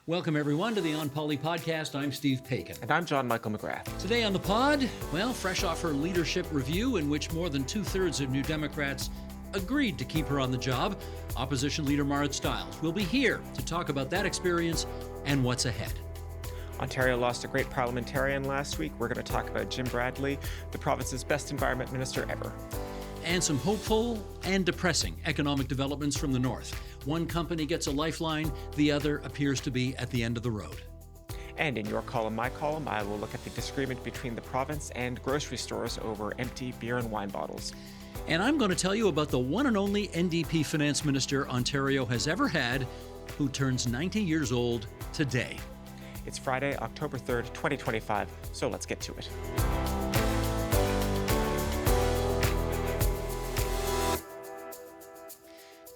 Welcome, everyone, to the OnPoli podcast. I'm Steve Paikin. And I'm John Michael McGrath. Today on the pod, well, fresh off her leadership review in which more than two-thirds of New Democrats agreed to keep her on the job, opposition leader Marit Stiles will be here to talk about that experience and what's ahead. Ontario lost a great parliamentarian last week. We're going to talk about Jim Bradley, the province's best environment minister ever. And some hopeful and depressing economic developments from the north. One company gets a lifeline, the other appears to be at the end of the road. And in your column, my column, I will look at the disagreement between the province and grocery stores over empty beer and wine bottles. And I'm going to tell you about the one and only NDP finance minister Ontario has ever had, who turns 90 years old today. It's Friday, October 3rd, 2025, so let's get to it.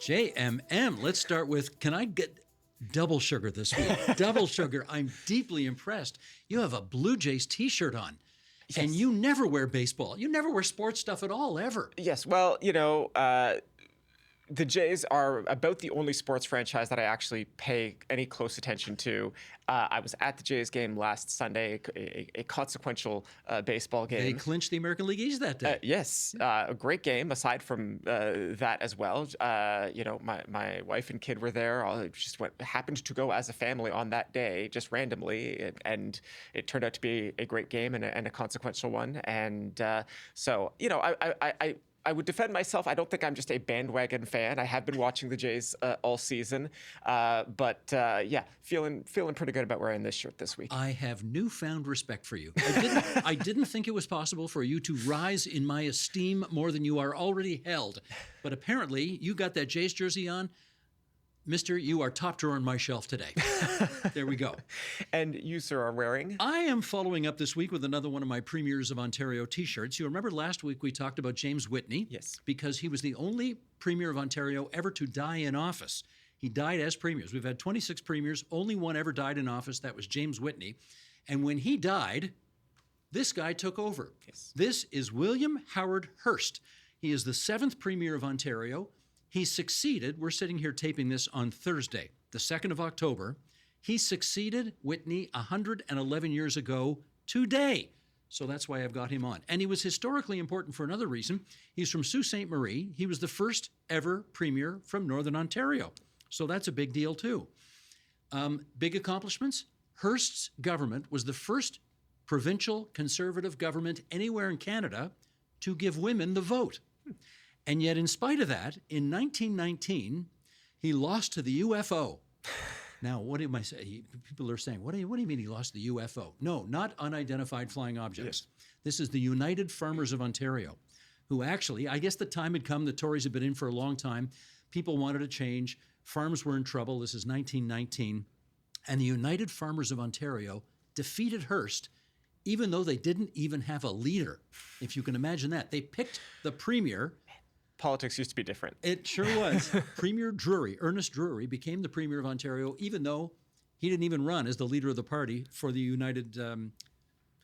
JMM, let's start with, can I get double sugar this week? Double sugar. I'm deeply impressed. You have a Blue Jays t-shirt on. Yes. And you never wear baseball. You never wear sports stuff at all, ever. Yes. Well, the Jays are about the only sports franchise that I actually pay any close attention to. I was at the Jays game last Sunday, a consequential baseball game. They clinched the American League East that day. Yes, a great game. Aside from that as well, my wife and kid were there. I just happened to go as a family on that day, just randomly, and it turned out to be a great game and a consequential one. And I would defend myself. I don't think I'm just a bandwagon fan. I have been watching the Jays all season, but feeling pretty good about wearing this shirt this week. I have newfound respect for you. I didn't think it was possible for you to rise in my esteem more than you are already held, but apparently you got that Jays jersey on. Mister, you are top drawer on my shelf today. There we go. And you, sir, are wearing? I am following up this week with another one of my Premiers of Ontario t-shirts. You remember last week we talked about James Whitney? Yes. Because he was the only Premier of Ontario ever to die in office. He died as Premiers. We've had 26 Premiers. Only one ever died in office. That was James Whitney. And when he died, this guy took over. Yes. This is William Howard Hearst. He is the 7th Premier of Ontario. He succeeded, we're sitting here taping this on Thursday, the 2nd of October. He succeeded Whitney 111 years ago today. So that's why I've got him on. And he was historically important for another reason. He's from Sault Ste. Marie. He was the first ever Premier from Northern Ontario. So that's a big deal too. Big accomplishments. Hearst's government was the first provincial Conservative government anywhere in Canada to give women the vote. And yet, in spite of that, in 1919, he lost to the UFO. Now, what am I saying? People are saying, what do you mean he lost to the UFO? No, not unidentified flying objects. Yes. This is the United Farmers of Ontario, who actually, I guess the time had come, the Tories had been in for a long time. People wanted a change. Farms were in trouble. This is 1919. And the United Farmers of Ontario defeated Hearst, even though they didn't even have a leader. If you can imagine that. They picked the Premier. Politics used to be different. It sure was. Premier Drury, Ernest Drury, became the Premier of Ontario, even though he didn't even run as the leader of the party for the United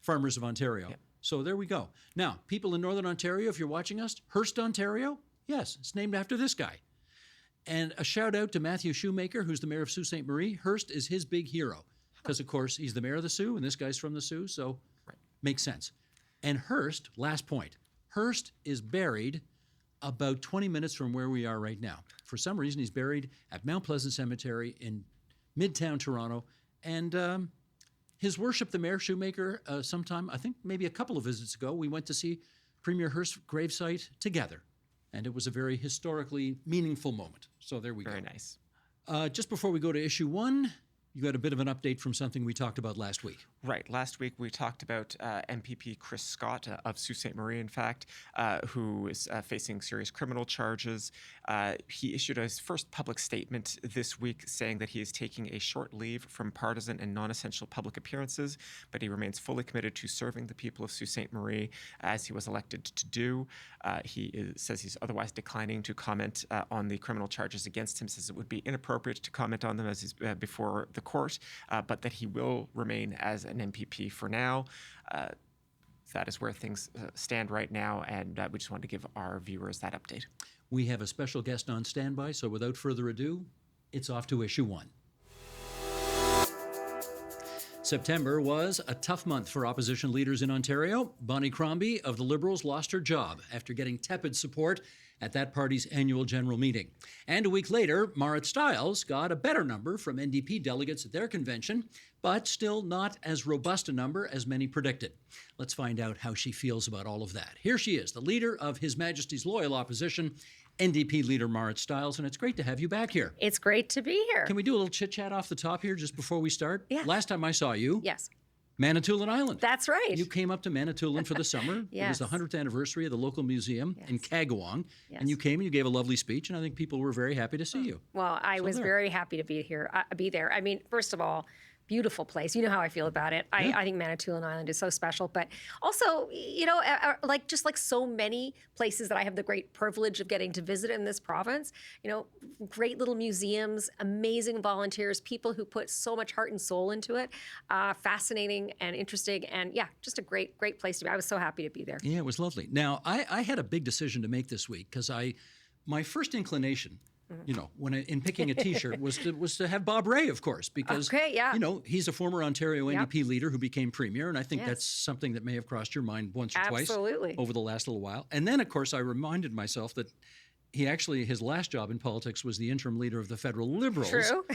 Farmers of Ontario. Yeah. So there we go. Now, people in Northern Ontario, if you're watching us, Hearst, Ontario, yes, it's named after this guy. And a shout out to Matthew Shoemaker, who's the mayor of Sault Ste. Marie. Hearst is his big hero because, of course, he's the mayor of the Soo, and this guy's from the Soo, so makes sense. And Hearst, last point, Hearst is buried about 20 minutes from where we are right now. For some reason, he's buried at Mount Pleasant Cemetery in Midtown Toronto. And his worship, the Mayor Shoemaker, sometime, I think maybe a couple of visits ago, we went to see Premier Hearst's gravesite together. And it was a very historically meaningful moment. So there we go. Very nice. Just before we go to issue 1, you got a bit of an update from something we talked about last week. Right. Last week we talked about MPP Chris Scott of Sault Ste. Marie, in fact, who is facing serious criminal charges. He issued his first public statement this week saying that he is taking a short leave from partisan and non-essential public appearances, but he remains fully committed to serving the people of Sault Ste. Marie as he was elected to do. Says he's otherwise declining to comment on the criminal charges against him, says it would be inappropriate to comment on them as he's before the court, but that he will remain as an MPP for now. That is where things stand right now, and we just wanted to give our viewers that update. We have a special guest on standby, so without further ado, it's off to issue 1. September was a tough month for opposition leaders in Ontario. Bonnie Crombie of the Liberals lost her job after getting tepid support at that party's annual general meeting. And a week later, Marit Stiles got a better number from NDP delegates at their convention, but still not as robust a number as many predicted. Let's find out how she feels about all of that. Here she is, the leader of His Majesty's Loyal Opposition, NDP leader Marit Stiles, and it's great to have you back here. It's great to be here. Can we do a little chit-chat off the top here just before we start? Yes. Last time I saw you, Yes. Manitoulin Island. That's right. You came up to Manitoulin for the summer. Yes. It was the 100th anniversary of the local museum in Kagawong. Yes. And you came and you gave a lovely speech, and I think people were very happy to see you. Well, I was very happy to be here, be there. I mean, first of all, beautiful place. You know how I feel about it. I think Manitoulin Island is so special, but also, you know, just like so many places that I have the great privilege of getting to visit in this province, you know, great little museums, amazing volunteers, people who put so much heart and soul into it, fascinating and interesting, and yeah, just a great place to be. I was so happy to be there. Yeah, it was lovely. Now, I had a big decision to make this week because my first inclination, you know, in picking a T-shirt was to have Bob Rae, of course, because you know, he's a former Ontario NDP leader who became premier, and I think that's something that may have crossed your mind once or twice over the last little while. And then, of course, I reminded myself that his last job in politics was the interim leader of the federal Liberals. True.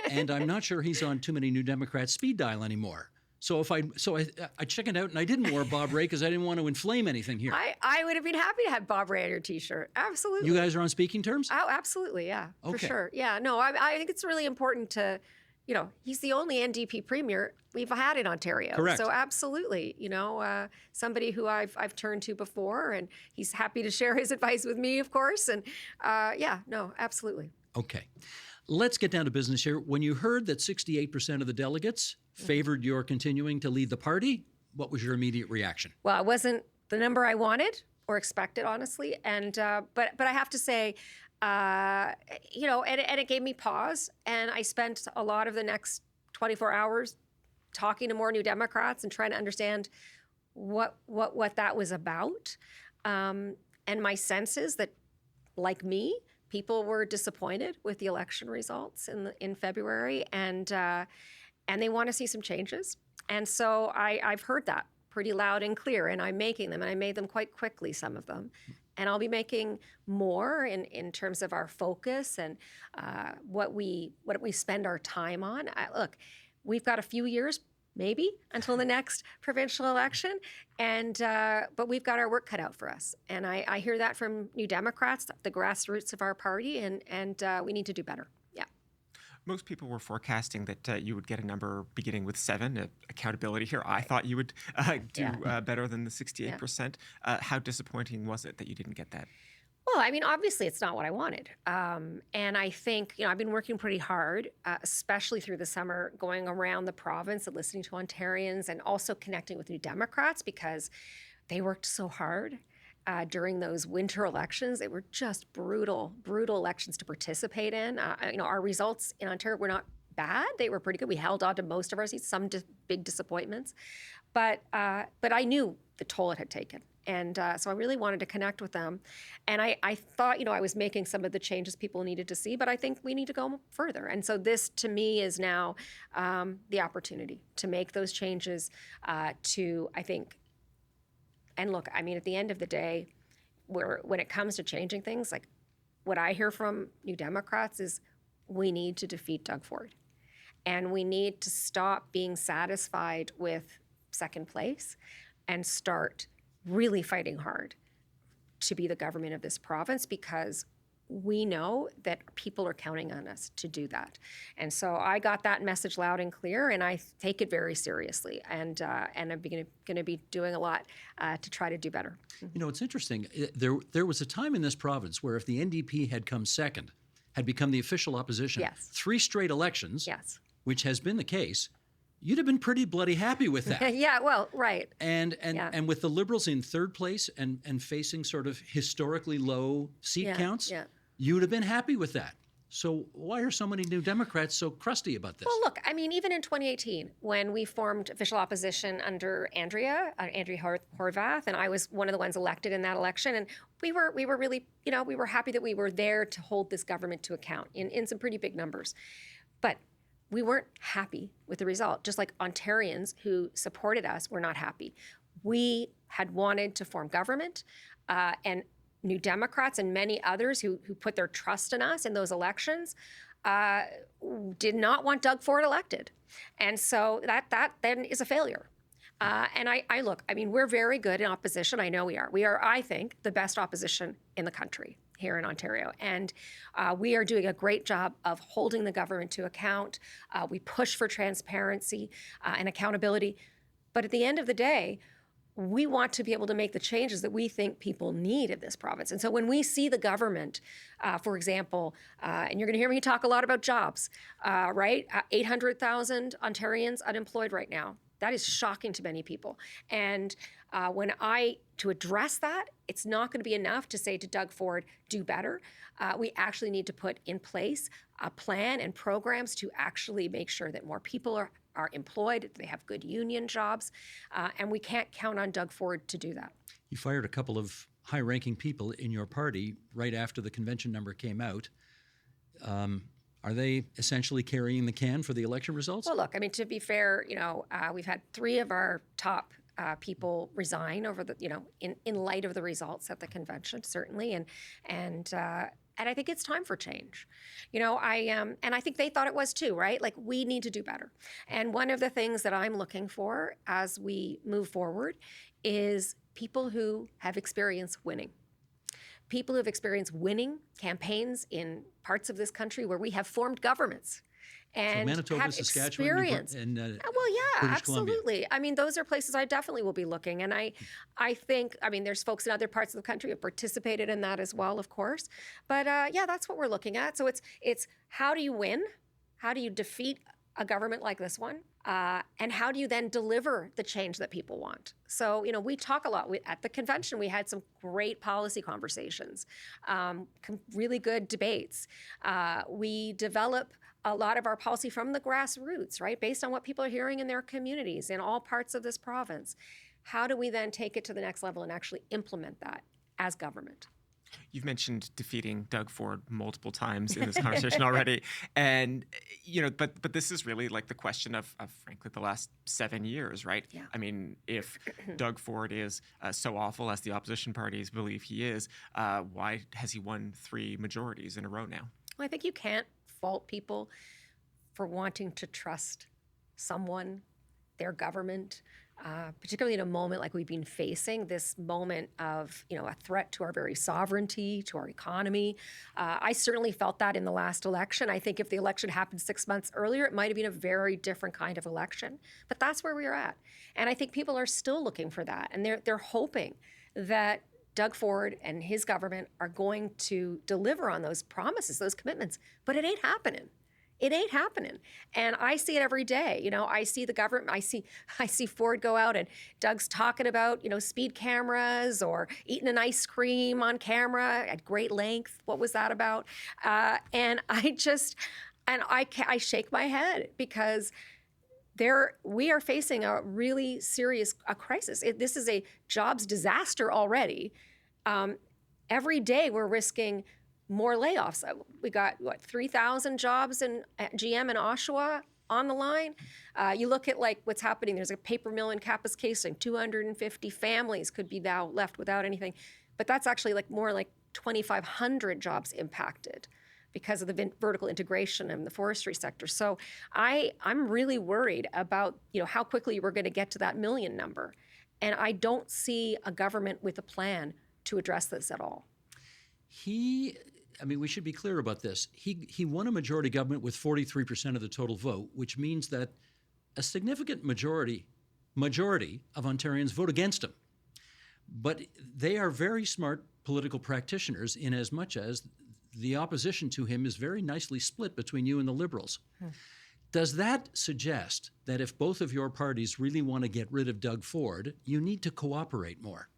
And I'm not sure he's on too many New Democrats speed dial anymore. So I chickened out and I didn't wear Bob Rae because I didn't want to inflame anything here. I would have been happy to have Bob Rae on your T-shirt. Absolutely. You guys are on speaking terms? Oh, absolutely. Yeah, for Okay. sure. Yeah, no, I think it's really important to, you know, he's the only NDP premier we've had in Ontario. Correct. So absolutely, you know, somebody who I've turned to before, and he's happy to share his advice with me, of course. And yeah, no, absolutely. Okay. Let's get down to business here. When you heard that 68% of the delegates favored your continuing to lead the party, what was your immediate reaction? Well, it wasn't the number I wanted or expected, honestly. And but I have to say, you know, and it gave me pause. And I spent a lot of the next 24 hours talking to more New Democrats and trying to understand what that was about. And my sense is that, like me, people were disappointed with the election results in February, and they want to see some changes. And so I've heard that pretty loud and clear, and I'm making them, and I made them quite quickly, some of them. And I'll be making more in terms of our focus and what we spend our time on. Look, we've got a few years, maybe, until the next provincial election, and but we've got our work cut out for us. And I hear that from New Democrats, the grassroots of our party, and we need to do better. Yeah. Most people were forecasting that you would get a number beginning with 7. Accountability here. I thought you would do better than the 68%. How disappointing was it that you didn't get that? Well, I mean, obviously, it's not what I wanted. And I think, you know, I've been working pretty hard, especially through the summer, going around the province and listening to Ontarians and also connecting with New Democrats because they worked so hard during those winter elections. They were just brutal elections to participate in. You know, our results in Ontario were not bad. They were pretty good. We held on to most of our seats, some big disappointments. But I knew the toll it had taken. And so I really wanted to connect with them. And I thought, you know, I was making some of the changes people needed to see, but I think we need to go further. And so this, to me, is now the opportunity to make those changes to, I think, and look, I mean, at the end of the day, when it comes to changing things, like what I hear from New Democrats is we need to defeat Doug Ford. And we need to stop being satisfied with second place and start really fighting hard to be the government of this province, because we know that people are counting on us to do that. And so I got that message loud and clear, and I take it very seriously. And I'm going to be doing a lot to try to do better. You know, it's interesting. There was a time in this province where if the NDP had come second, had become the official opposition, 3 straight elections, which has been the case, you'd have been pretty bloody happy with that. Yeah, well, right. And with the Liberals in third place and facing sort of historically low seat counts, you would have been happy with that. So why are so many New Democrats so crusty about this? Well, look, I mean, even in 2018, when we formed official opposition under Andrea Horwath, and I was one of the ones elected in that election, and we were really, you know, we were happy that we were there to hold this government to account in some pretty big numbers. But we weren't happy with the result, just like Ontarians who supported us were not happy. We had wanted to form government, and New Democrats and many others who put their trust in us in those elections did not want Doug Ford elected. And so that then is a failure. And I look, I mean, we're very good in opposition. I know we are. We are, I think, the best opposition in the country here in Ontario. And we are doing a great job of holding the government to account. We push for transparency and accountability. But at the end of the day, we want to be able to make the changes that we think people need in this province. And so when we see the government, for example, and you're going to hear me talk a lot about jobs, right? 800,000 Ontarians unemployed right now. That is shocking to many people. And to address that, it's not going to be enough to say to Doug Ford, do better. We actually need to put in place a plan and programs to actually make sure that more people are employed, they have good union jobs, and we can't count on Doug Ford to do that. You fired a couple of high-ranking people in your party right after the convention number came out. Are they essentially carrying the can for the election results? Well, look, I mean, to be fair, we've had 3 of our top people resign over the, in light of the results at the convention, certainly, and I think it's time for change. And I think they thought it was too, right? Like, we need to do better. And one of the things that I'm looking for as we move forward is people who have experience winning. People who have experienced winning campaigns in parts of this country where we have formed governments and so Manitoba, have Saskatchewan, experience. and well, yeah, British absolutely. Columbia. I mean, those are places I definitely will be looking. And I think, there's folks in other parts of the country who have participated in that as well, of course. But yeah, that's what we're looking at. So it's how do you win? How do you defeat a government like this one? And how do you then deliver the change that people want? So, we talk a lot. At the convention, we had some great policy conversations, really good debates. We develop a lot of our policy from the grassroots, right? Based on what people are hearing in their communities in all parts of this province. How do we then take it to the next level and actually implement that as government? You've mentioned defeating Doug Ford multiple times in this conversation already. And, but this is really like the question of frankly, the last 7 years, right? Yeah. I mean, if Doug Ford is so awful as the opposition parties believe he is, why has he won 3 majorities in a row now? Well, I think you can't fault people for wanting to trust someone, their government, particularly in a moment like we've been facing, this moment of, a threat to our very sovereignty, to our economy. I certainly felt that in the last election. I think if the election happened 6 months earlier, it might have been a very different kind of election. But that's where we are at. And I think people are still looking for that. And they're hoping that Doug Ford and his government are going to deliver on those promises, those commitments. But it ain't happening. It ain't happening. And I see it every day. I see the government, I see Ford go out and Doug's talking about, speed cameras or eating an ice cream on camera at great length. What was that about? And I shake my head because we are facing a really serious crisis. This is a jobs disaster already. Every day we're risking more layoffs. We got 3,000 jobs in GM in Oshawa on the line. You look at what's happening. There's a paper mill in Kapa's Casing. 250 families could be now left without anything. But that's actually more like 2,500 jobs impacted because of the vertical integration in the forestry sector. So I'm really worried about how quickly we're going to get to that million number. And I don't see a government with a plan to address this at all. We should be clear about this. He won a majority government with 43% of the total vote, which means that a significant majority of Ontarians vote against him. But they are very smart political practitioners in as much as the opposition to him is very nicely split between you and the Liberals. Does that suggest that if both of your parties really want to get rid of Doug Ford, you need to cooperate more?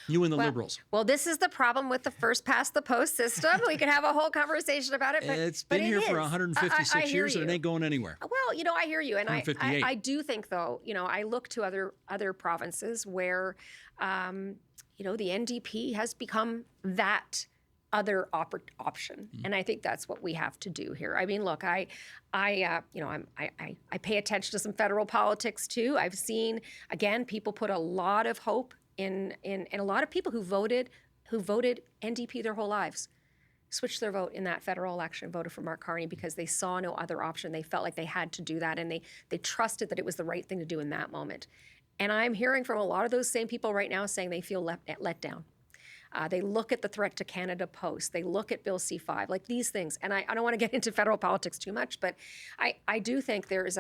You and the Liberals. Well, this is the problem with the first past the post system. We can have a whole conversation about it. But it's been here for 156 years and it ain't going anywhere. Well, I hear you. And I do think, though, I look to other provinces where, the NDP has become that other option. And I think that's what we have to do here. I mean, look, I pay attention to some federal politics too. I've seen, again, people put a lot of hope in a lot of people who voted NDP their whole lives, switched their vote in that federal election, voted for Mark Carney because they saw no other option. They felt like they had to do that, and they trusted that it was the right thing to do in that moment. And I'm hearing from a lot of those same people right now saying they feel let down. They look at the Threat to Canada post. They look at Bill C-5, like these things. And I don't want to get into federal politics too much, but I do think there's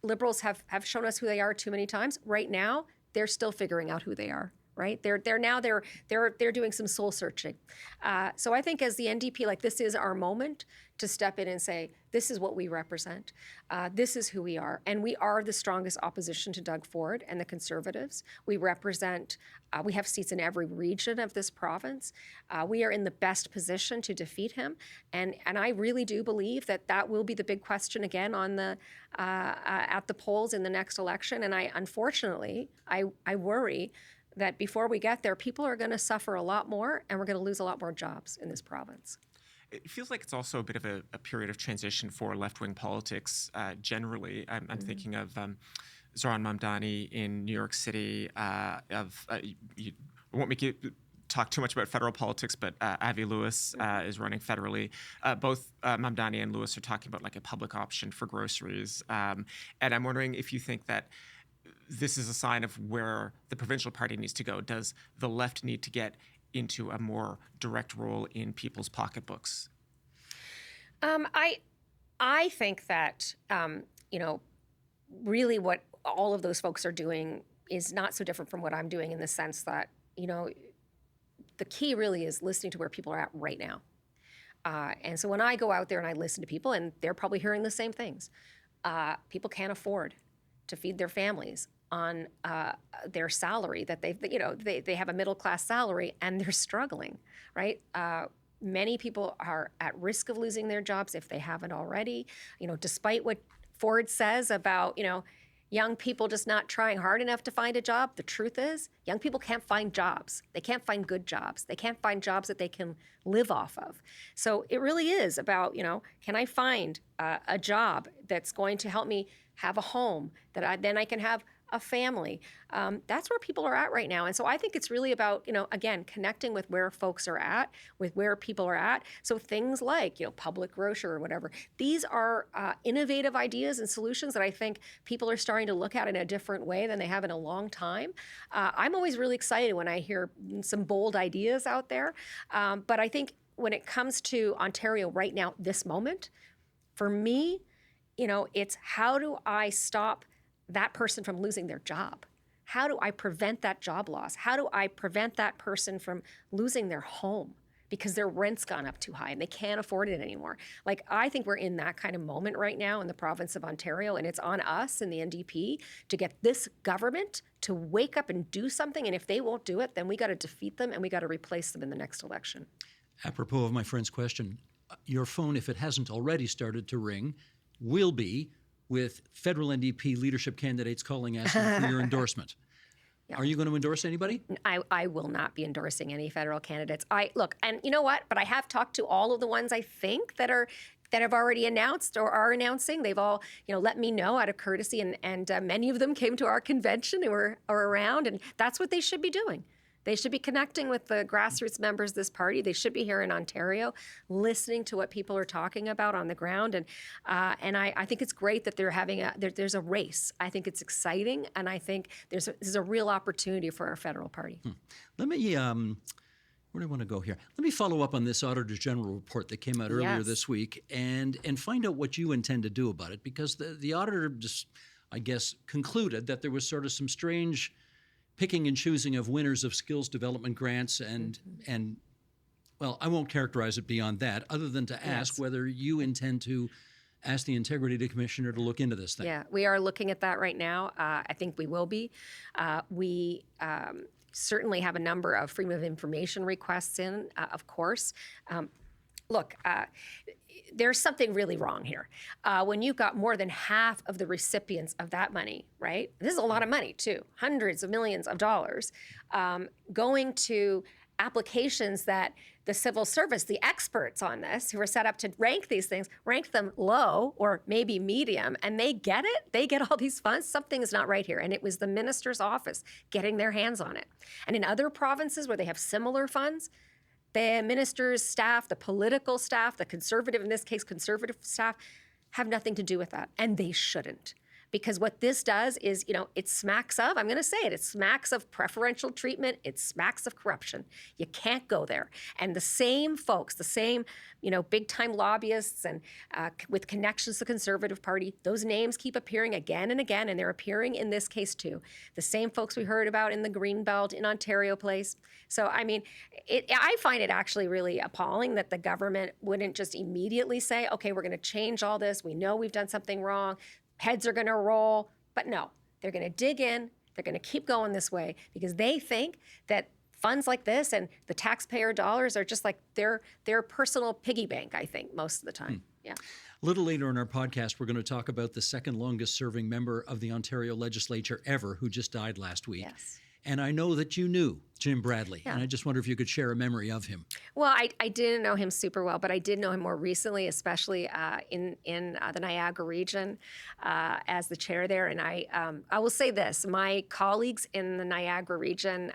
Liberals have shown us who they are too many times. Right now, they're still figuring out who they are. Right? They're doing some soul searching. So I think as the NDP, like, this is our moment to step in and say, this is what we represent. This is who we are. And we are the strongest opposition to Doug Ford and the Conservatives. We represent, we have seats in every region of this province. We are in the best position to defeat him. And I really do believe that will be the big question again on at the polls in the next election. And unfortunately, I worry that before we get there, people are going to suffer a lot more, and we're going to lose a lot more jobs in this province. It feels like it's also a bit of a period of transition for left-wing politics generally. I'm thinking of Zohran Mamdani in New York City. You won't make you talk too much about federal politics, but Avi Lewis is running federally. Both Mamdani and Lewis are talking about like a public option for groceries. And I'm wondering if you think that this is a sign of where the provincial party needs to go. Does the left need to get into a more direct role in people's pocketbooks? I think that really what all of those folks are doing is not so different from what I'm doing, in the sense that the key really is listening to where people are at right now. And so when I go out there and I listen to people, and they're probably hearing the same things, people can't afford to feed their families on their salary that they have a middle class salary, and they're struggling, right? Many people are at risk of losing their jobs if they haven't already. Despite what Ford says about young people just not trying hard enough to find a job, the truth is young people can't find jobs. They can't find good jobs. They can't find jobs that they can live off of. So it really is about can I find a job that's going to help me have a home that then I can have a family. That's where people are at right now. And so I think it's really about, again, connecting with where folks are at, with where people are at. So things like, public grocer or whatever, these are innovative ideas and solutions that I think people are starting to look at in a different way than they have in a long time. I'm always really excited when I hear some bold ideas out there. But I think when it comes to Ontario right now, this moment, for me, it's how do I stop that person from losing their job? How do I prevent that job loss? How do I prevent that person from losing their home because their rent's gone up too high and they can't afford it anymore? Like, I think we're in that kind of moment right now in the province of Ontario, and it's on us in the NDP to get this government to wake up and do something. And if they won't do it, then we got to defeat them and we got to replace them in the next election. Apropos of my friend's question, your phone, if it hasn't already started to ring, will be with federal NDP leadership candidates calling, asking for your endorsement. Yeah. Are you going to endorse anybody? I will not be endorsing any federal candidates. Look, and you know what? But I have talked to all of the ones I think that have already announced or are announcing. They've all, let me know out of courtesy, and many of them came to our convention and are around, and that's what they should be doing. They should be connecting with the grassroots members of this party. They should be here in Ontario, listening to what people are talking about on the ground. And I think it's great that they're having there's a race. I think it's exciting, and I think there's a real opportunity for our federal party. Let me, where do I want to go here? Let me follow up on this Auditor General report that came out earlier this week and find out what you intend to do about it, because the auditor just, I guess, concluded that there was sort of some strange picking and choosing of winners of skills development grants and well, I won't characterize it beyond that, other than to ask whether you intend to ask the Integrity Commissioner to look into this thing. Yeah, we are looking at that right now. I think we will be. We certainly have a number of freedom of information requests in, of course. Look, there's something really wrong here. When you've got more than half of the recipients of that money, right? This is a lot of money too, hundreds of millions of dollars, going to applications that the civil service, the experts on this who are set up to rank these things, rank them low or maybe medium, and they get it. They get all these funds. Something is not right here. And it was the minister's office getting their hands on it. And in other provinces where they have similar funds, the minister's staff, the political staff, the conservative, in this case, conservative staff, have nothing to do with that. And they shouldn't. Because what this does is, it smacks of, I'm going to say it smacks of preferential treatment. It smacks of corruption. You can't go there. And the same folks, the same, big-time lobbyists and with connections to the Conservative Party, those names keep appearing again and again, and they're appearing in this case too. The same folks we heard about in the Greenbelt in Ontario Place. So, I find it actually really appalling that the government wouldn't just immediately say, okay, we're going to change all this. We know we've done something wrong. Heads are going to roll, but no, they're going to dig in. They're going to keep going this way because they think that funds like this and the taxpayer dollars are just like their personal piggy bank, I think, most of the time. Yeah. A little later in our podcast, we're going to talk about the second longest serving member of the Ontario legislature ever who just died last week. Yes. And I know that you knew Jim Bradley, and I just wonder if you could share a memory of him. Well, I didn't know him super well, but I did know him more recently, especially in the Niagara region as the chair there. And I will say this, my colleagues in the Niagara region,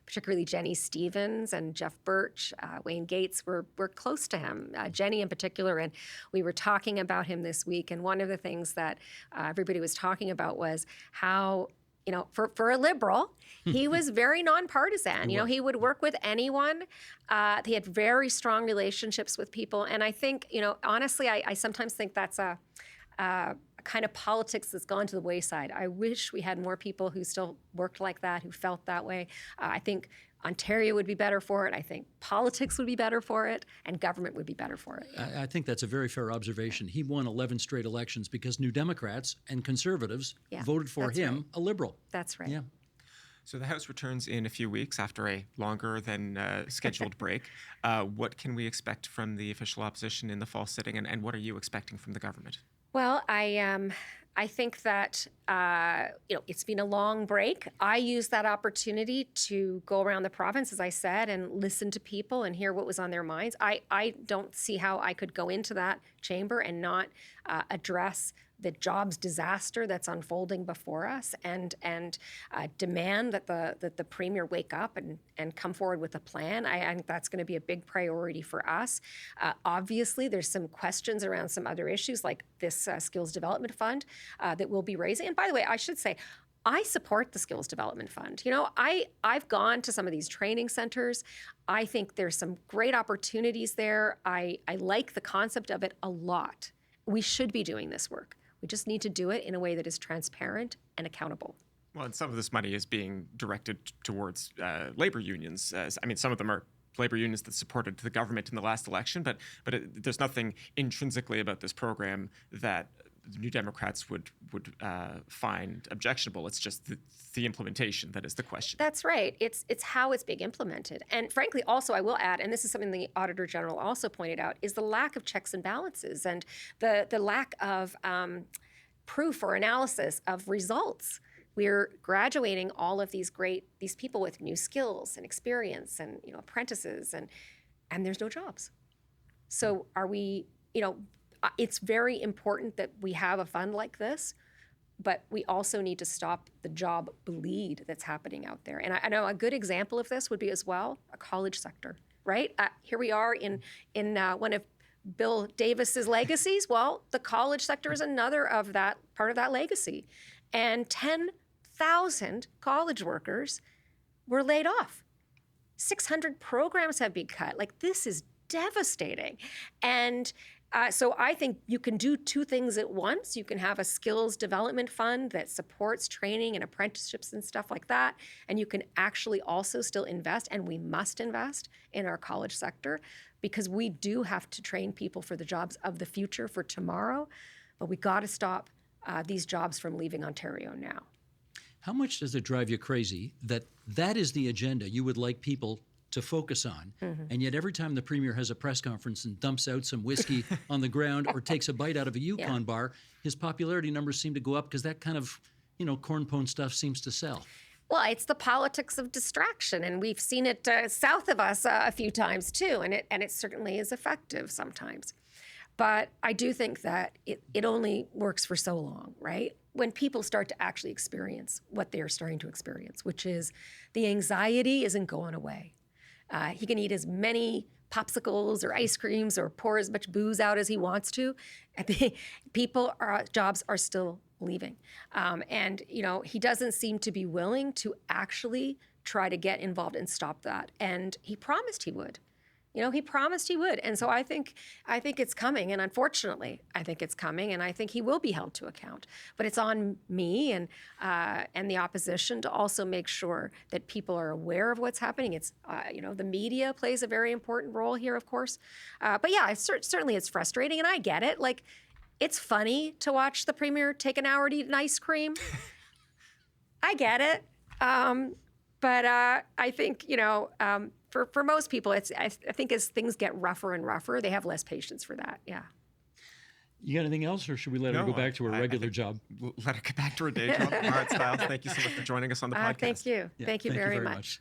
particularly Jenny Stevens and Jeff Birch, Wayne Gates, were close to him, Jenny in particular. And we were talking about him this week. And one of the things that everybody was talking about was how, for a Liberal, he was very nonpartisan. He would work with anyone. He had very strong relationships with people. And I think, honestly, I sometimes think that's a kind of politics that's gone to the wayside. I wish we had more people who still worked like that, who felt that way. I think Ontario would be better for it. I think politics would be better for it, and government would be better for it. I think that's a very fair observation. He won 11 straight elections because New Democrats and Conservatives voted for him, right. A Liberal. That's right. Yeah. So the House returns in a few weeks after a longer than scheduled break. What can we expect from the official opposition in the fall sitting, and what are you expecting from the government? Well, I think that, it's been a long break. I used that opportunity to go around the province, as I said, and listen to people and hear what was on their minds. I don't see how I could go into that chamber and not address the jobs disaster that's unfolding before us and demand that the Premier wake up and come forward with a plan. I think that's going to be a big priority for us. Obviously, there's some questions around some other issues like this Skills Development Fund that we'll be raising. And by the way, I should say, I support the Skills Development Fund. I've gone to some of these training centers. I think there's some great opportunities there. I like the concept of it a lot. We should be doing this work. We just need to do it in a way that is transparent and accountable. Well, and some of this money is being directed towards labor unions. Some of them are labor unions that supported the government in the last election, but there's nothing intrinsically about this program that the New Democrats would find objectionable. It's just the implementation that is the question. That's right. It's how it's being implemented. And frankly, also, I will add, and this is something the Auditor General also pointed out, is the lack of checks and balances and the lack of proof or analysis of results. We're graduating all of these people with new skills and experience and apprentices, and there's no jobs. So are we, it's very important that we have a fund like this, but we also need to stop the job bleed that's happening out there. And I know a good example of this would be as well a college sector, right? Here we are in one of Bill Davis's legacies. Well, the college sector is another of that part of that legacy, and 10,000 college workers were laid off. 600 programs have been cut. This is devastating, and so I think you can do two things at once. You can have a skills development fund that supports training and apprenticeships and stuff like that. And you can actually also still invest, and we must invest in our college sector because we do have to train people for the jobs of the future for tomorrow. But we got to stop these jobs from leaving Ontario now. How much does it drive you crazy that is the agenda you would like people to focus on, and yet every time the Premier has a press conference and dumps out some whiskey on the ground or takes a bite out of a Yukon bar, his popularity numbers seem to go up because that kind of, corn pone stuff seems to sell. Well, it's the politics of distraction, and we've seen it south of us a few times too, and it certainly is effective sometimes. But I do think that it only works for so long, right? When people start to actually experience what they're starting to experience, which is the anxiety isn't going away. He can eat as many popsicles or ice creams or pour as much booze out as he wants to. Jobs are still leaving. And, he doesn't seem to be willing to actually try to get involved and stop that. And he promised he would. He promised he would. And so I think it's coming. And unfortunately, I think it's coming. And I think he will be held to account. But it's on me and the opposition to also make sure that people are aware of what's happening. It's, the media plays a very important role here, of course. But yeah, certainly it's frustrating. And I get it. Like, it's funny to watch the premier take an hour to eat an ice cream. I get it. But I think, for most people, I think as things get rougher and rougher, they have less patience for that. Yeah. You got anything else, or should we let her go back to her regular job? We'll let her get back to her day job. Marit Stiles, thank you so much for joining us on the podcast. Thank you. Yeah, thank you very much.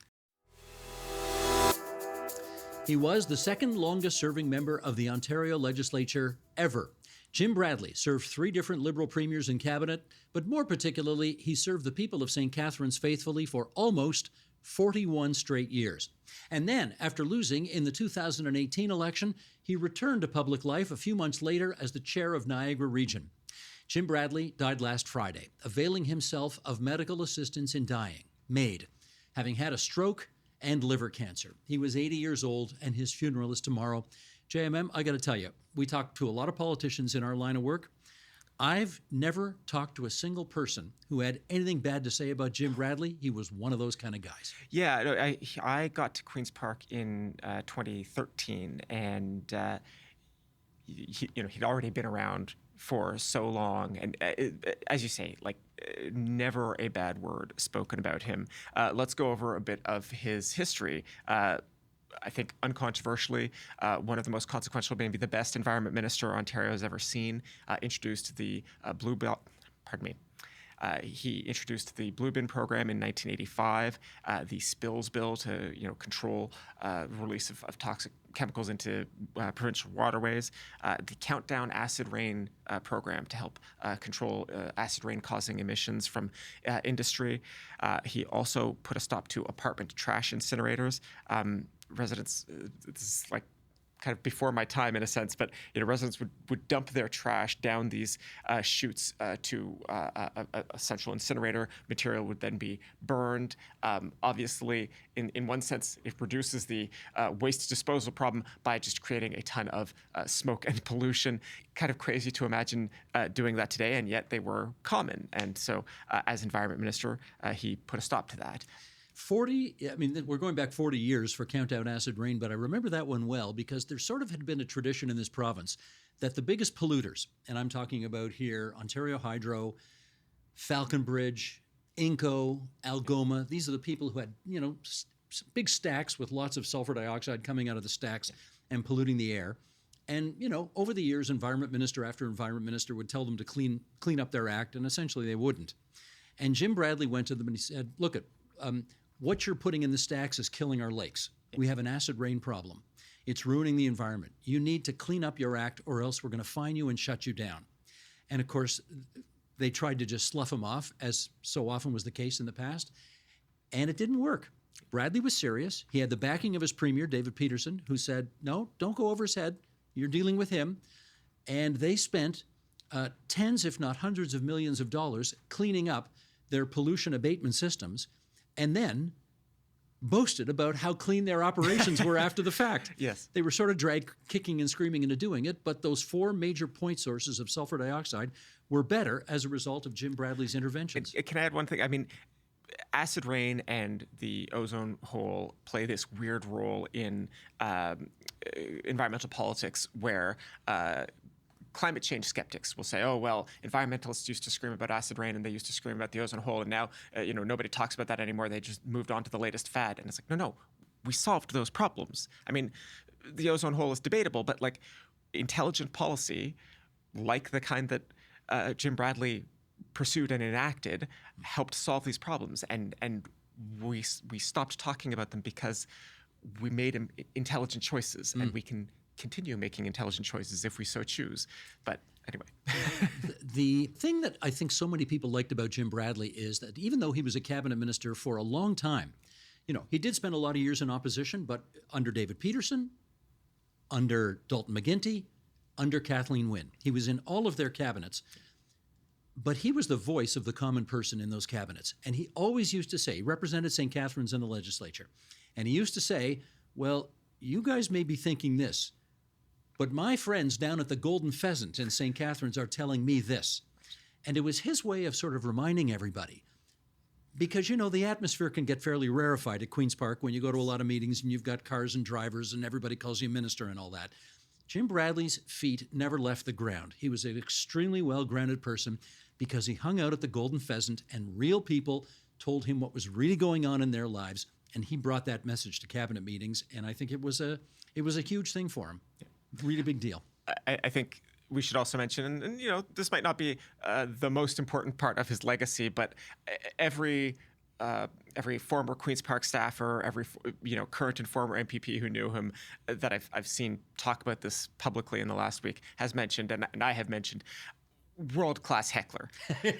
He was the second longest serving member of the Ontario legislature ever. Jim Bradley served 3 different Liberal premiers in cabinet, but more particularly, he served the people of St. Catharines faithfully for almost 41 straight years. And then, after losing in the 2018 election, he returned to public life a few months later as the chair of Niagara Region. Jim Bradley died last Friday, availing himself of medical assistance in dying, having had a stroke and liver cancer. He was 80 years old, and his funeral is tomorrow. JMM, I got to tell you, we talk to a lot of politicians in our line of work. I've never talked to a single person who had anything bad to say about Jim Bradley. He was one of those kind of guys. Yeah, I got to Queen's Park in 2013, and he'd already been around for so long, and as you say, never a bad word spoken about him. Let's go over a bit of his history. I think uncontroversially, one of the most consequential, maybe the best environment minister Ontario has ever seen, introduced the he introduced the Blue Bin program in 1985, the spills bill to control release of toxic chemicals into provincial waterways, the countdown acid rain program to help control acid rain causing emissions from industry. He also put a stop to apartment trash incinerators. Residents, this is kind of before my time in a sense, but residents would dump their trash down these chutes to a central incinerator. Material would then be burned. Obviously, in one sense, it reduces the waste disposal problem by just creating a ton of smoke and pollution. Kind of crazy to imagine doing that today, and yet they were common. And so, as environment minister, he put a stop to that. We're going back 40 years for countdown acid rain, but I remember that one well because there sort of had been a tradition in this province that the biggest polluters, and I'm talking about here Ontario Hydro, Falconbridge, Inco, Algoma, these are the people who had, big stacks with lots of sulfur dioxide coming out of the stacks and polluting the air. And, over the years, environment minister after environment minister would tell them to clean up their act, and essentially they wouldn't. And Jim Bradley went to them and he said, look, what you're putting in the stacks is killing our lakes. We have an acid rain problem. It's ruining the environment. You need to clean up your act or else we're going to fine you and shut you down. And of course, they tried to just slough him off, as so often was the case in the past, and it didn't work. Bradley was serious. He had the backing of his premier, David Peterson, who said, no, don't go over his head. You're dealing with him. And they spent tens, if not hundreds of millions of dollars cleaning up their pollution abatement systems, and then boasted about how clean their operations were after the fact. Yes. They were sort of dragged kicking and screaming into doing it, but those 4 major point sources of sulfur dioxide were better as a result of Jim Bradley's interventions. Can I add one thing? Acid rain and the ozone hole play this weird role in environmental politics where climate change skeptics will say, oh, well, environmentalists used to scream about acid rain and they used to scream about the ozone hole, and now, nobody talks about that anymore. They just moved on to the latest fad. And it's like, no, we solved those problems. The ozone hole is debatable, but intelligent policy, like the kind that Jim Bradley pursued and enacted, helped solve these problems. And we stopped talking about them because we made intelligent choices, and we can continue making intelligent choices if we so choose. But anyway. The thing that I think so many people liked about Jim Bradley is that even though he was a cabinet minister for a long time, he did spend a lot of years in opposition, but under David Peterson, under Dalton McGuinty, under Kathleen Wynne. He was in all of their cabinets, but he was the voice of the common person in those cabinets. And he always used to say, he represented St. Catharines in the legislature, and he used to say, well, you guys may be thinking this, but my friends down at the Golden Pheasant in St. Catharines are telling me this. And it was his way of sort of reminding everybody. Because, the atmosphere can get fairly rarefied at Queen's Park when you go to a lot of meetings and you've got cars and drivers and everybody calls you minister and all that. Jim Bradley's feet never left the ground. He was an extremely well-grounded person because he hung out at the Golden Pheasant and real people told him what was really going on in their lives, and he brought that message to cabinet meetings, and I think it was a huge thing for him. Really big deal. I think we should also mention, and this might not be the most important part of his legacy, but every former Queen's Park staffer, every current and former MPP who knew him that I've seen talk about this publicly in the last week has mentioned, and I have mentioned, world-class heckler.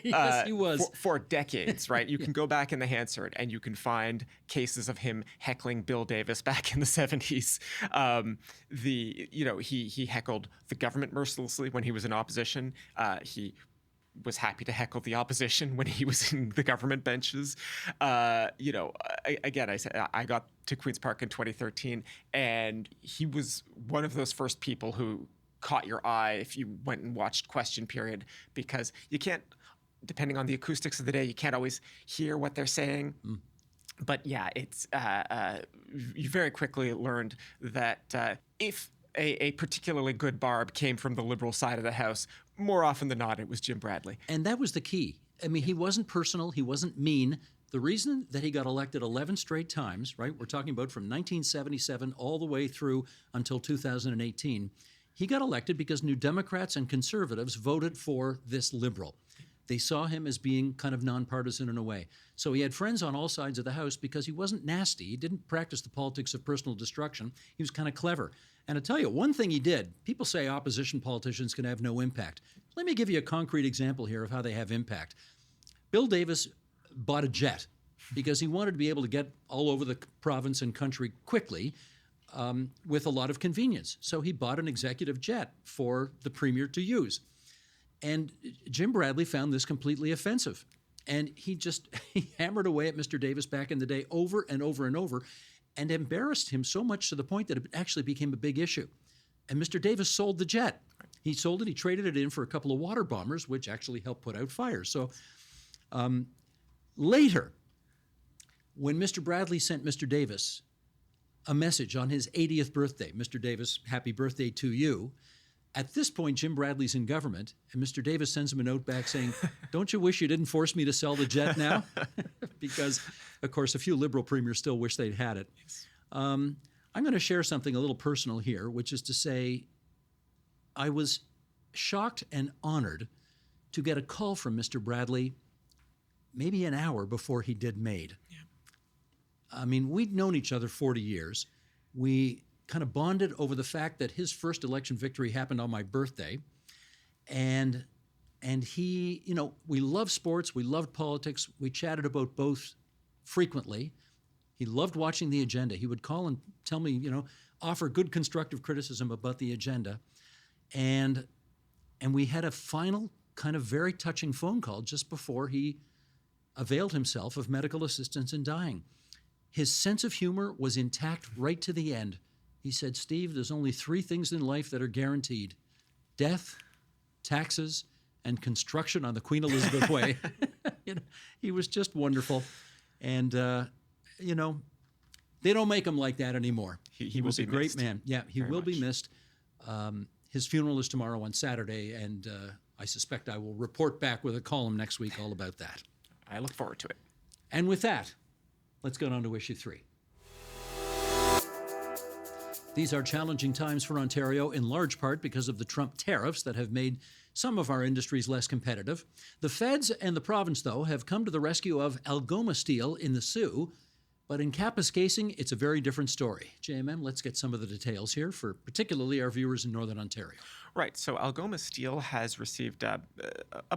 Yes, he was. For decades, right? You can go back in the Hansard and you can find cases of him heckling Bill Davis back in the 70s. He heckled the government mercilessly when he was in opposition. He was happy to heckle the opposition when he was in the government benches. I said I got to Queen's Park in 2013, and he was one of those first people who caught your eye if you went and watched Question Period, because you can't, depending on the acoustics of the day, you can't always hear what they're saying. But yeah, it's you very quickly learned that if a particularly good barb came from the Liberal side of the House, more often than not, it was Jim Bradley. And that was the key. I mean, he wasn't personal. He wasn't mean. The reason that he got elected 11 straight times, right, we're talking about from 1977 all the way through until 2018, he got elected because New Democrats and Conservatives voted for this Liberal. They saw him as being kind of nonpartisan in a way. So he had friends on all sides of the House because he wasn't nasty. He didn't practice the politics of personal destruction. He was kind of clever. And I tell you, one thing he did, people say opposition politicians can have no impact. Let me give you a concrete example here of how they have impact. Bill Davis bought a jet because he wanted to be able to get all over the province and country quickly, with a lot of convenience. So he bought an executive jet for the premier to use. And Jim Bradley found this completely offensive. And he hammered away at Mr. Davis back in the day over and over and over, and embarrassed him so much to the point that it actually became a big issue. And Mr. Davis sold the jet. He sold it, he traded it in for a couple of water bombers, which actually helped put out fires. So later, when Mr. Bradley sent Mr. Davis a message on his 80th birthday, Mr. Davis, happy birthday to you. At this point, Jim Bradley's in government, and Mr. Davis sends him a note back saying, don't you wish you didn't force me to sell the jet now? Because, of course, a few Liberal premiers still wish they'd had it. I'm going to share something a little personal here, which is to say I was shocked and honored to get a call from Mr. Bradley maybe an hour before he did MAID. Yeah. I mean, we'd known each other 40 years. We kind of bonded over the fact that his first election victory happened on my birthday. And he, we loved sports, we loved politics, we chatted about both frequently. He loved watching the agenda. He would call and tell me, offer good constructive criticism about the agenda. And we had a final kind of very touching phone call just before he availed himself of medical assistance in dying. His sense of humor was intact right to the end. He said, Steve, there's only 3 things in life that are guaranteed: death, taxes, and construction on the Queen Elizabeth Way. He was just wonderful. And, they don't make him like that anymore. He was a great man. Yeah, he will be missed. His funeral is tomorrow on Saturday, and I suspect I will report back with a column next week all about that. I look forward to it. And with that, let's go on to issue 3. These are challenging times for Ontario, in large part because of the Trump tariffs that have made some of our industries less competitive. The feds and the province, though, have come to the rescue of Algoma Steel in the Sioux. But in Kapuskasing, it's a very different story. JMM, let's get some of the details here for particularly our viewers in Northern Ontario. Right. So Algoma Steel has received a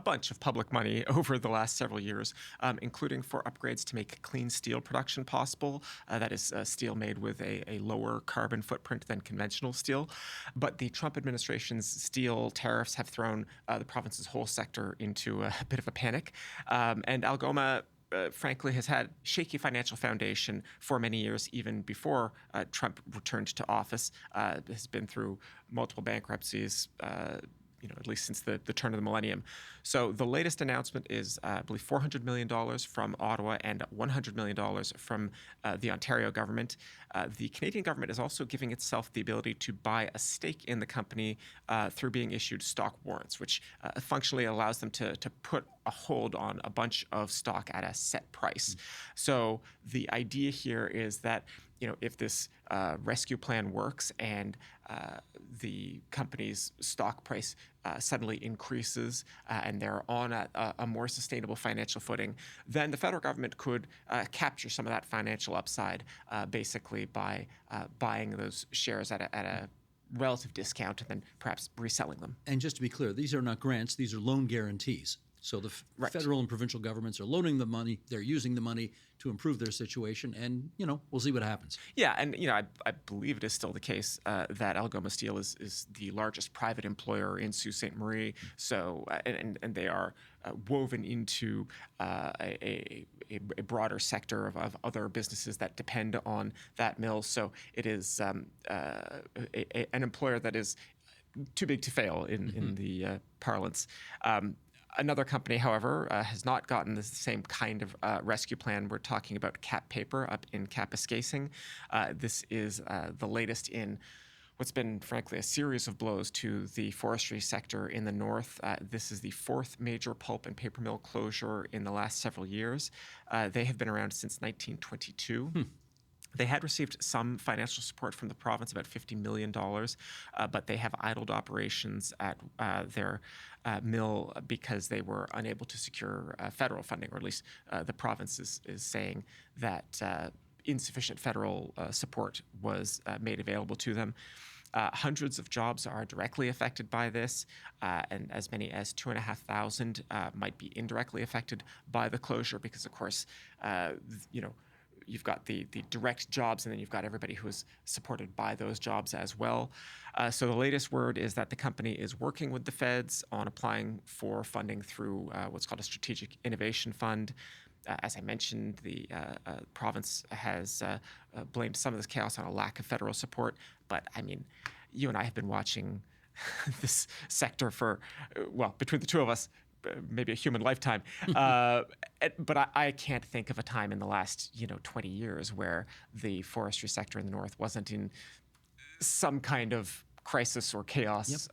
bunch of public money over the last several years, including for upgrades to make clean steel production possible. That is steel made with a lower carbon footprint than conventional steel. But the Trump administration's steel tariffs have thrown the province's whole sector into a bit of a panic. And Algoma frankly, has had shaky financial foundation for many years, even before Trump returned to office. Has been through multiple bankruptcies, at least since the turn of the millennium. So the latest announcement is, I believe, $400 million from Ottawa and $100 million from the Ontario government. The Canadian government is also giving itself the ability to buy a stake in the company through being issued stock warrants, which functionally allows them to put a hold on a bunch of stock at a set price. So the idea here is that if this rescue plan works and the company's stock price suddenly increases and they're on a more sustainable financial footing, then the federal government could capture some of that financial upside basically by buying those shares at a relative discount and then perhaps reselling them. And just to be clear, these are not grants, these are loan guarantees. So the federal and provincial governments are loaning the money, they're using the money to improve their situation, and, we'll see what happens. Yeah, and, I believe it is still the case that Algoma Steel is the largest private employer in Sault Ste. Marie, so, and they are woven into a broader sector of other businesses that depend on that mill, so it is an employer that is too big to fail in the parlance. Another company, however, has not gotten the same kind of rescue plan. We're talking about KAP Paper up in Kapuskasing. This is the latest in what's been, frankly, a series of blows to the forestry sector in the north. This is the fourth major pulp and paper mill closure in the last several years. They have been around since 1922. They had received some financial support from the province, about $50 million, but they have idled operations at their mill because they were unable to secure federal funding, or at least the province is saying that insufficient federal support was made available to them. Hundreds of jobs are directly affected by this, and as many as 2,500 might be indirectly affected by the closure because, of course, you've got the direct jobs, and then you've got everybody who is supported by those jobs as well. So the latest word is that the company is working with the feds on applying for funding through what's called a Strategic Innovation Fund. As I mentioned, the province has blamed some of this chaos on a lack of federal support. But, I mean, you and I have been watching this sector for, between the two of us, maybe a human lifetime. But I can't think of a time in the last, 20 years where the forestry sector in the north wasn't in some kind of crisis or chaos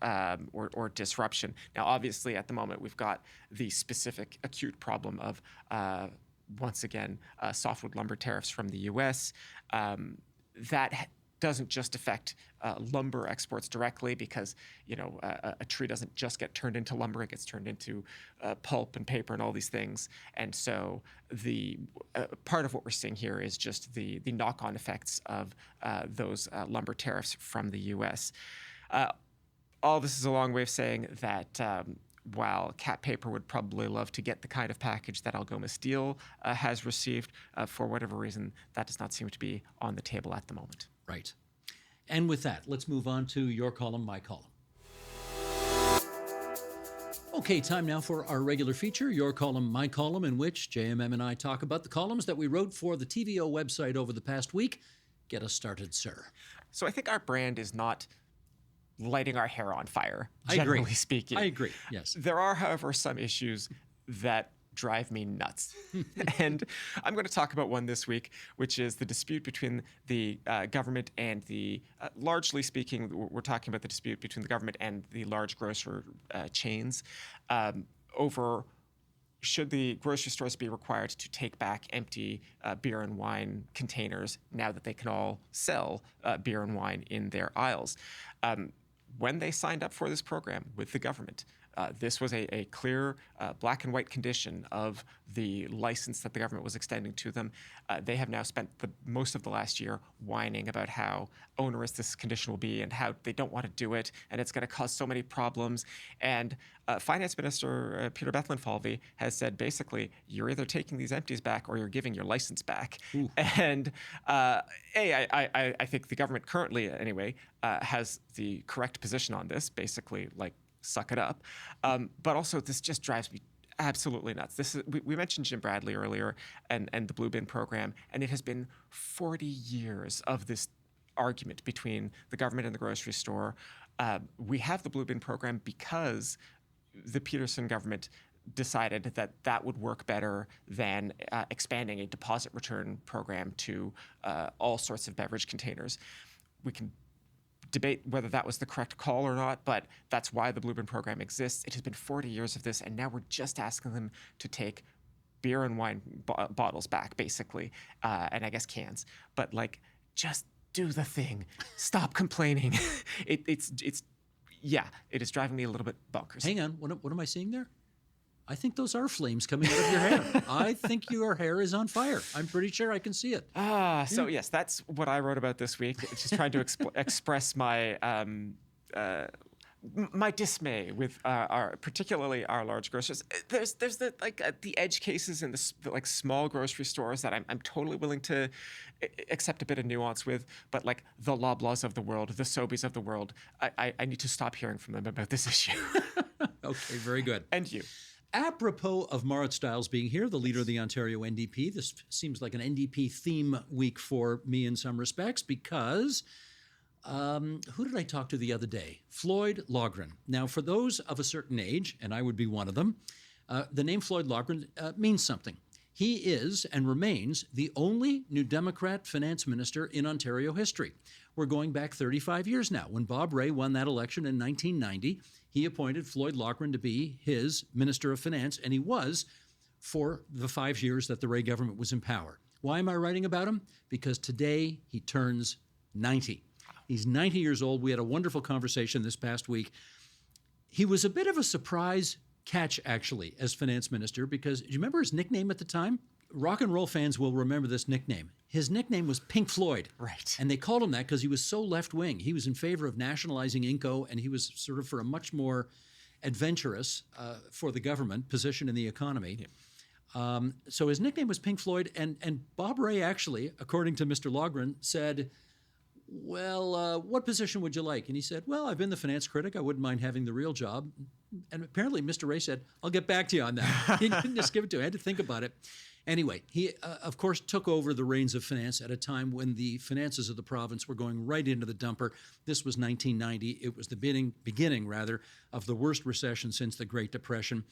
or disruption. Now, obviously, at the moment, we've got the specific acute problem of, once again, softwood lumber tariffs from the U.S. That doesn't just affect lumber exports directly because, a tree doesn't just get turned into lumber, it gets turned into pulp and paper and all these things. And so the part of what we're seeing here is just the knock-on effects of those lumber tariffs from the U.S. All this is a long way of saying that while KAP Paper would probably love to get the kind of package that Algoma Steel has received, for whatever reason, that does not seem to be on the table at the moment. Right. And with that, let's move on to your column, my column. Okay, time now for our regular feature, Your Column, My Column, in which JMM and I talk about the columns that we wrote for the TVO website over the past week. Get us started, sir. So I think our brand is not lighting our hair on fire, I generally agree. speaking. I agree, yes. There are, however, some issues that drive me nuts. And I'm going to talk about one this week, which is the dispute between the government and the, largely speaking, we're talking about the dispute between the government and the large grocer chains over should the grocery stores be required to take back empty beer and wine containers now that they can all sell beer and wine in their aisles. When they signed up for this program with the government, This was a clear black and white condition of the license that the government was extending to them. They have now spent most of the last year whining about how onerous this condition will be and how they don't want to do it, and it's going to cause so many problems. And Finance Minister Peter Bethlenfalvy has said, basically, you're either taking these empties back or you're giving your license back. Ooh. And I think the government currently, anyway, has the correct position on this, basically, like, suck it up. But also, this just drives me absolutely nuts. This is, we mentioned Jim Bradley earlier and the Blue Bin program, and it has been 40 years of this argument between the government and the grocery store. We have the Blue Bin program because the Peterson government decided that that would work better than expanding a deposit return program to all sorts of beverage containers. We can debate whether that was the correct call or not, but that's why the Blue Bin program exists. It has been 40 years of this, and now we're just asking them to take beer and wine bottles back, basically, and I guess cans. But, like, just do the thing. Stop complaining. It is driving me a little bit bonkers. Hang on, what am I seeing there? I think those are flames coming out of your hair. I think your hair is on fire. I'm pretty sure I can see it. So yes, that's what I wrote about this week. Just trying to express my my dismay with particularly our large grocers. There's the edge cases in the small grocery stores that I'm totally willing to accept a bit of nuance with, but like the Loblaws of the world, the Sobeys of the world, I need to stop hearing from them about this issue. Okay, very good. And you. Apropos of Marit Stiles being here, the leader of the Ontario NDP, this seems like an NDP theme week for me in some respects because who did I talk to the other day? Floyd Laughren. Now, for those of a certain age, and I would be one of them, the name Floyd Laughren means something. He is and remains the only New Democrat finance minister in Ontario history. We're going back 35 years now. When Bob Rae won that election in 1990, he appointed Floyd Laughren to be his Minister of Finance, and he was for the 5 years that the Rae government was in power. Why am I writing about him? Because today he turns 90. He's 90 years old. We had a wonderful conversation this past week. He was a bit of a surprise catch, actually, as finance minister, because do you remember his nickname at the time? Rock and roll fans will remember this nickname. His nickname was Pink Floyd. Right. And they called him that because he was so left-wing. He was in favor of nationalizing Inco, and he was sort of for a much more adventurous, for the government, position in the economy. Yeah. So his nickname was Pink Floyd, and Bob Rae actually, according to Mr. Laughren, said, well, what position would you like? And he said, well, I've been the finance critic. I wouldn't mind having the real job. And apparently Mr. Rae said, I'll get back to you on that. He didn't just give it to him. I had to think about it. Anyway, he, of course, took over the reins of finance at a time when the finances of the province were going right into the dumper. This was 1990. It was the beginning of the worst recession since the Great Depression.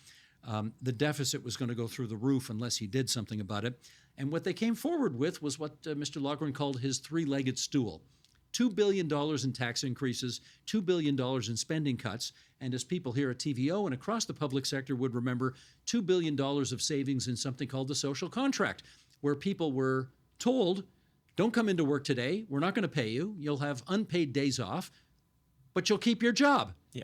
The deficit was going to go through the roof unless he did something about it. And what they came forward with was what Mr. Laughren called his three-legged stool. $2 billion in tax increases, $2 billion in spending cuts, and as people here at TVO and across the public sector would remember, $2 billion of savings in something called the social contract, where people were told, don't come into work today, we're not going to pay you, you'll have unpaid days off, but you'll keep your job. Yeah.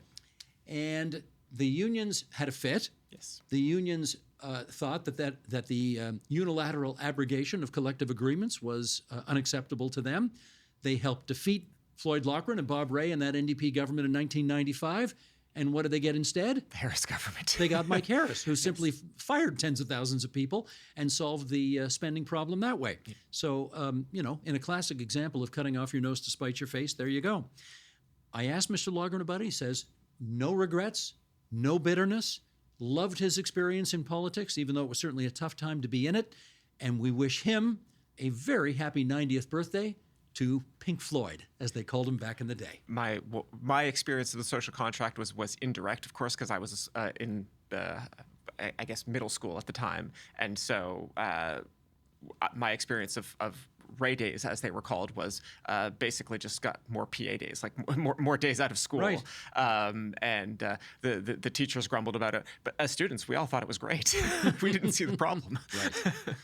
And the unions had a fit. Yes. The unions thought that the unilateral abrogation of collective agreements was unacceptable to them. They helped defeat Floyd Laughren and Bob Rae and that NDP government in 1995. And what did they get instead? The Harris government. They got Mike Harris, who simply fired tens of thousands of people and solved the spending problem that way. Yeah. So, in a classic example of cutting off your nose to spite your face, there you go. I asked Mr. Laughren about it. He says, no regrets, no bitterness, loved his experience in politics, even though it was certainly a tough time to be in it. And we wish him a very happy 90th birthday to Pink Floyd, as they called him back in the day. My experience of the social contract was indirect, of course, because I was in I guess middle school at the time, and so my experience of Rae days, as they were called, was basically just got more PA days, like more days out of school. Right. And the teachers grumbled about it, but as students, we all thought it was great. We didn't see the problem. Right.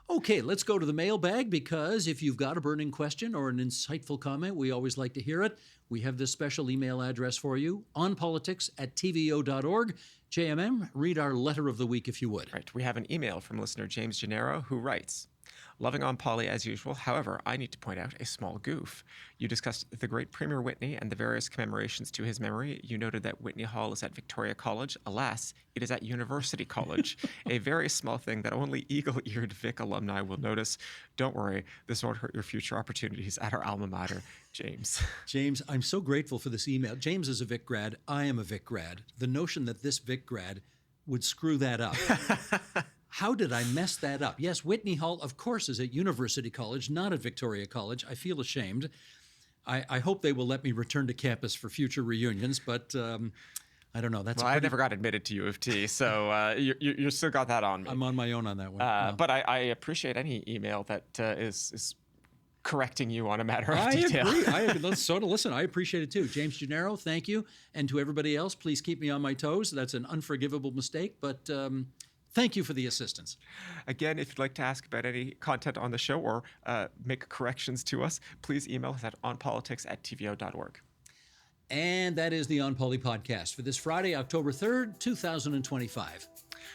Okay, let's go to the mailbag, because if you've got a burning question or an insightful comment, we always like to hear it. We have this special email address for you, onpolitics@tvo.org. JMM, read our letter of the week if you would. Right. We have an email from listener James Gennaro who writes, "Loving OnPoli as usual. However, I need to point out a small goof. You discussed the great Premier Whitney and the various commemorations to his memory. You noted that Whitney Hall is at Victoria College. Alas, it is at University College. A very small thing that only eagle-eared Vic alumni will notice. Don't worry, this won't hurt your future opportunities at our alma mater." James. James, I'm so grateful for this email. James is a Vic grad. I am a Vic grad. The notion that this Vic grad would screw that up. How did I mess that up? Yes, Whitney Hall, of course, is at University College, not at Victoria College. I feel ashamed. I hope they will let me return to campus for future reunions, but I don't know. I never got admitted to U of T, so you still got that on me. I'm on my own on that one. But I appreciate any email that is correcting you on a matter of detail. I agree. Listen, I appreciate it too. James Gennaro, thank you. And to everybody else, please keep me on my toes. That's an unforgivable mistake, but thank you for the assistance. Again, if you'd like to ask about any content on the show or make corrections to us, please email us at onpolitics@tvo.org. And that is the On Poli podcast for this Friday, October 3rd, 2025.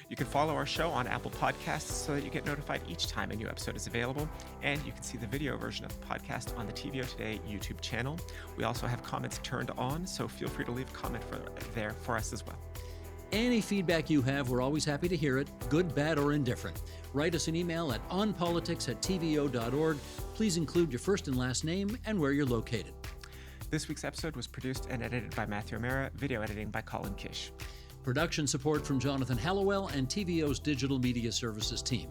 You can follow our show on Apple Podcasts so that you get notified each time a new episode is available. And you can see the video version of the podcast on the TVO Today YouTube channel. We also have comments turned on, so feel free to leave a comment there for us as well. Any feedback you have, we're always happy to hear it, good, bad, or indifferent. Write us an email at onpolitics@tvo.org. Please include your first and last name and where you're located. This week's episode was produced and edited by Matthew O'Mara, video editing by Colin Kish. Production support from Jonathan Hallowell and TVO's Digital Media Services team.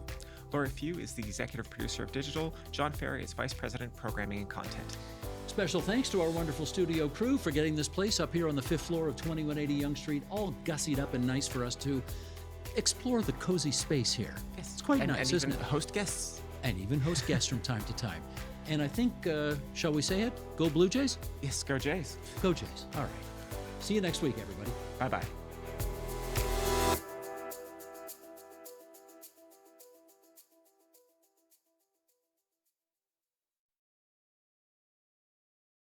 Laura Few is the executive producer of Digital. John Ferry is vice president, programming and content. Special thanks to our wonderful studio crew for getting this place up here on the 5th floor of 2180 Yonge Street all gussied up and nice for us to explore the cozy space here. Yes. It's quite nice, isn't it? Host guests. And even host guests from time to time. And I think, shall we say it? Go Blue Jays? Yes, go Jays. Go Jays. All right. See you next week, everybody. Bye-bye.